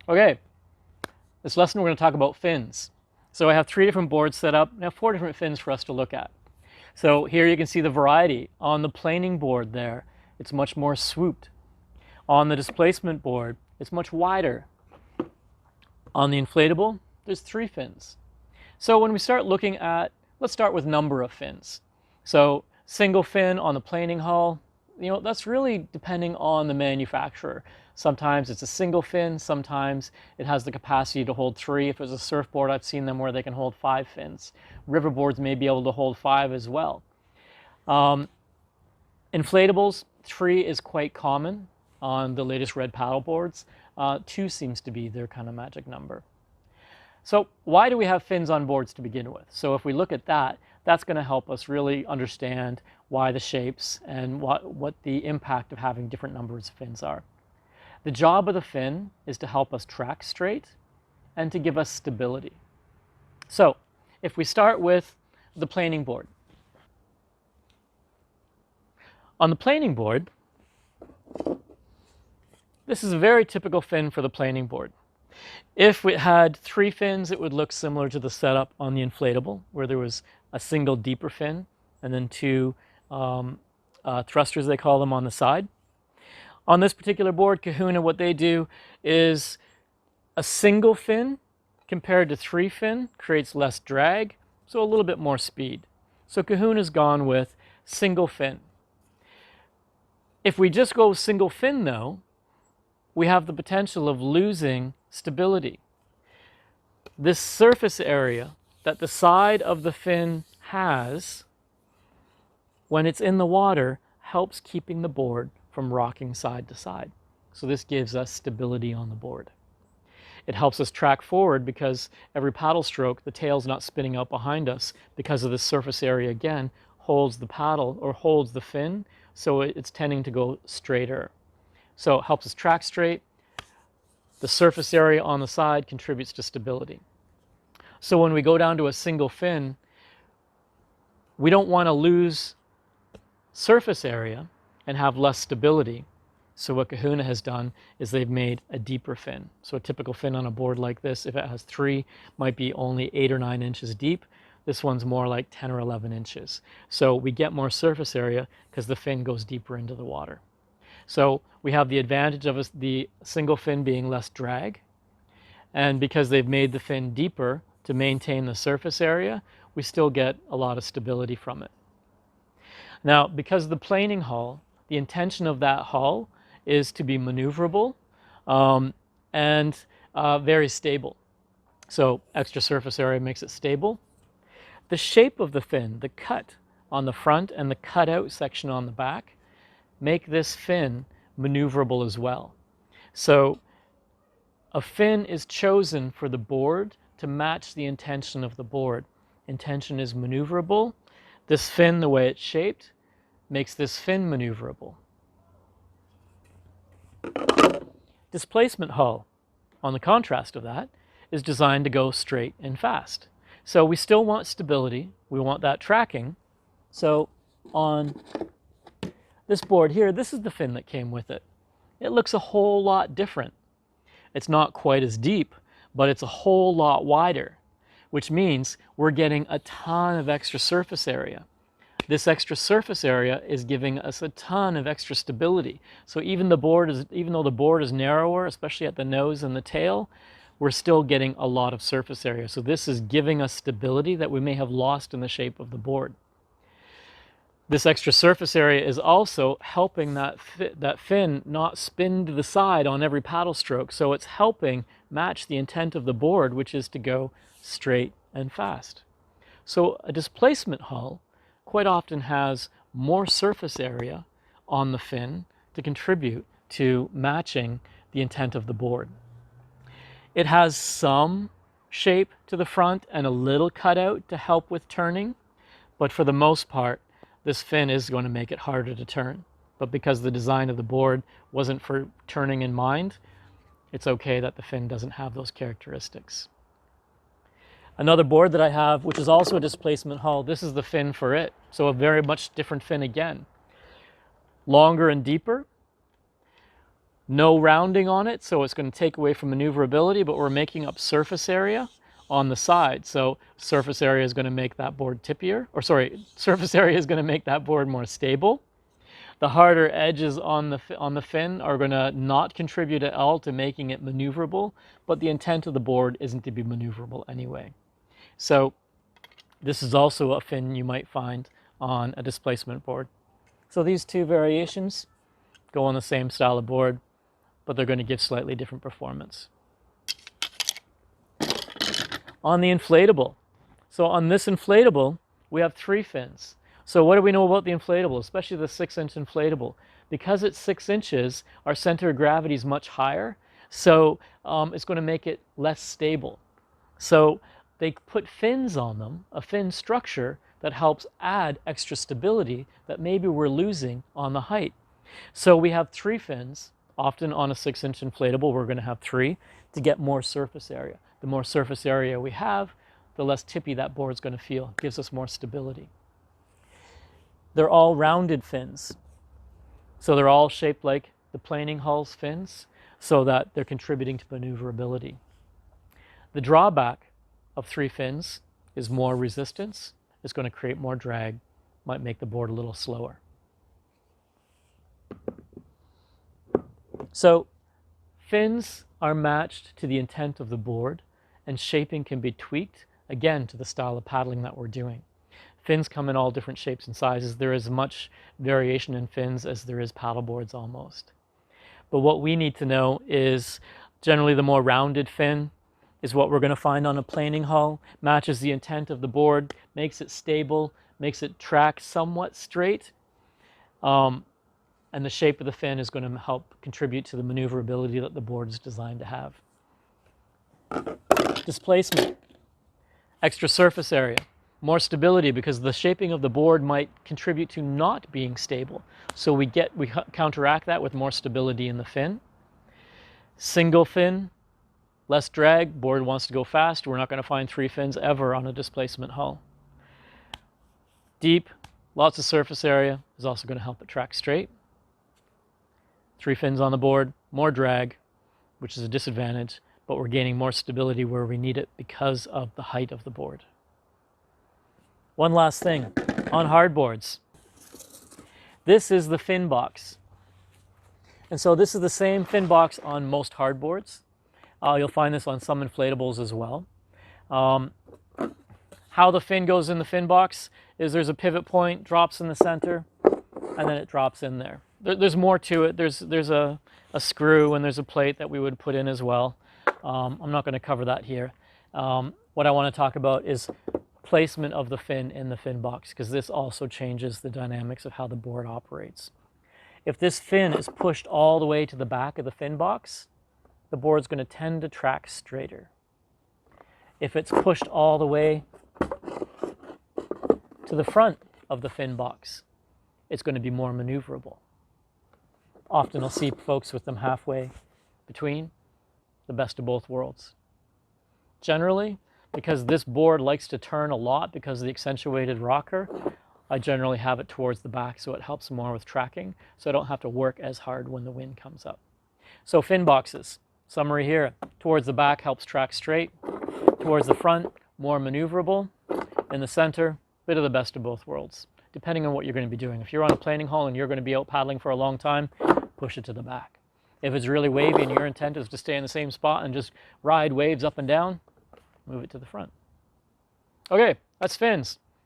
Okay, this lesson we're going to talk about fins. So I have 3 different boards set up. I have 4 different fins for us to look at. So here you can see the variety. On the planing board there, it's much more swooped. On the displacement board, it's much wider. On the inflatable, there's 3 fins. So when we start looking at, let's start with number of fins. So single fin on the planing hull, that's really depending on the manufacturer. Sometimes it's a single fin, sometimes it has the capacity to hold 3. If it's a surfboard, I've seen them where they can hold 5 fins. Riverboards may be able to hold 5 as well. Inflatables, 3 is quite common on the latest red paddle boards. 2 seems to be their kind of magic number. So why do we have fins on boards to begin with? So if we look at that, that's going to help us really understand why the shapes and what the impact of having different numbers of fins are. The job of the fin is to help us track straight and to give us stability. So if we start with the planing board. On the planing board, this is a very typical fin for the planing board. If we had 3 fins, it would look similar to the setup on the inflatable, where there was a single deeper fin and then 2 thrusters, they call them, on the side. On this particular board, Kahuna, what they do is a single fin compared to 3 fin creates less drag, so a little bit more speed. So Kahuna's gone with single fin. If we just go single fin though, we have the potential of losing stability. This surface area that the side of the fin has when it's in the water helps keeping the board from rocking side to side. So this gives us stability on the board. It helps us track forward because every paddle stroke, the tail's not spinning out behind us because of the surface area, again, holds the paddle or holds the fin, so it's tending to go straighter. So it helps us track straight. The surface area on the side contributes to stability. So when we go down to a single fin, we don't want to lose surface area and have less stability. So what Kahuna has done is they've made a deeper fin. So a typical fin on a board like this, if it has 3, might be only 8 or 9 inches deep. This one's more like 10 or 11 inches. So we get more surface area because the fin goes deeper into the water. So we have the advantage of the single fin being less drag. And because they've made the fin deeper to maintain the surface area, we still get a lot of stability from it. Now, because of the planing hull, the intention of that hull is to be maneuverable and very stable. So extra surface area makes it stable. The shape of the fin, the cut on the front and the cutout section on the back, make this fin maneuverable as well. So a fin is chosen for the board to match the intention of the board. Intention is maneuverable. This fin, the way it's shaped, makes this fin maneuverable. Displacement hull, on the contrast of that, is designed to go straight and fast. So we still want stability. We want that tracking. So on this board here, this is the fin that came with it. It looks a whole lot different. It's not quite as deep, but it's a whole lot wider, which means we're getting a ton of extra surface area. This extra surface area is giving us a ton of extra stability. So even though the board is narrower, especially at the nose and the tail, we're still getting a lot of surface area. So this is giving us stability that we may have lost in the shape of the board. This extra surface area is also helping that fin not spin to the side on every paddle stroke. So it's helping match the intent of the board, which is to go straight and fast. So a displacement hull quite often has more surface area on the fin to contribute to matching the intent of the board. It has some shape to the front and a little cutout to help with turning, but for the most part, this fin is going to make it harder to turn. But because the design of the board wasn't for turning in mind, it's okay that the fin doesn't have those characteristics. Another board that I have, which is also a displacement hull, this is the fin for it. So a very much different fin again. Longer and deeper. No rounding on it, so it's going to take away from maneuverability, but we're making up surface area on the side. So surface area is going to make that board tippier, or sorry, surface area is going to make that board more stable. The harder edges on the fin are going to not contribute at all to making it maneuverable, but the intent of the board isn't to be maneuverable anyway. So this is also a fin you might find on a displacement board. So these two variations go on the same style of board, but they're going to give slightly different performance. On the inflatable. So on this inflatable, we have 3 fins. So what do we know about the inflatable, especially the 6-inch inflatable? Because it's 6 inches, our center of gravity is much higher, so it's going to make it less stable. So they put fins on them, a fin structure that helps add extra stability that maybe we're losing on the height. So we have 3 fins. Often on a 6-inch inflatable, we're going to have 3 to get more surface area. The more surface area we have, the less tippy that board's going to feel. It gives us more stability. They're all rounded fins. So they're all shaped like the planing hull's fins so that they're contributing to maneuverability. The drawback of 3 fins is more resistance. It's going to create more drag, might make the board a little slower. So fins are matched to the intent of the board, and shaping can be tweaked, again, to the style of paddling that we're doing. Fins come in all different shapes and sizes. There is as much variation in fins as there is paddle boards almost. But what we need to know is generally the more rounded fin is what we're going to find on a planing hull, matches the intent of the board, makes it stable, makes it track somewhat straight. And the shape of the fin is going to help contribute to the maneuverability that the board is designed to have. Displacement, extra surface area, more stability because the shaping of the board might contribute to not being stable. So we counteract that with more stability in the fin. Single fin, less drag, board wants to go fast. We're not going to find 3 fins ever on a displacement hull. Deep, lots of surface area is also going to help it track straight. 3 fins on the board, more drag, which is a disadvantage, but we're gaining more stability where we need it because of the height of the board. One last thing, on hard boards. This is the fin box. And so this is the same fin box on most hard boards. You'll find this on some inflatables as well. How the fin goes in the fin box is there's a pivot point, drops in the center, and then it drops in there. There's more to it. There's a screw and there's a plate that we would put in as well. I'm not going to cover that here. What I want to talk about is placement of the fin in the fin box, because this also changes the dynamics of how the board operates. If this fin is pushed all the way to the back of the fin box, the board's going to tend to track straighter. If it's pushed all the way to the front of the fin box, it's going to be more maneuverable. Often I'll see folks with them halfway between, the best of both worlds. Generally, because this board likes to turn a lot because of the accentuated rocker, I generally have it towards the back so it helps more with tracking, so I don't have to work as hard when the wind comes up. So fin boxes, summary here, towards the back helps track straight, towards the front, more maneuverable, in the center, bit of the best of both worlds, depending on what you're going to be doing. If you're on a planing hull and you're going to be out paddling for a long time, push it to the back. If it's really wavy and your intent is to stay in the same spot and just ride waves up and down, move it to the front. Okay, that's fins.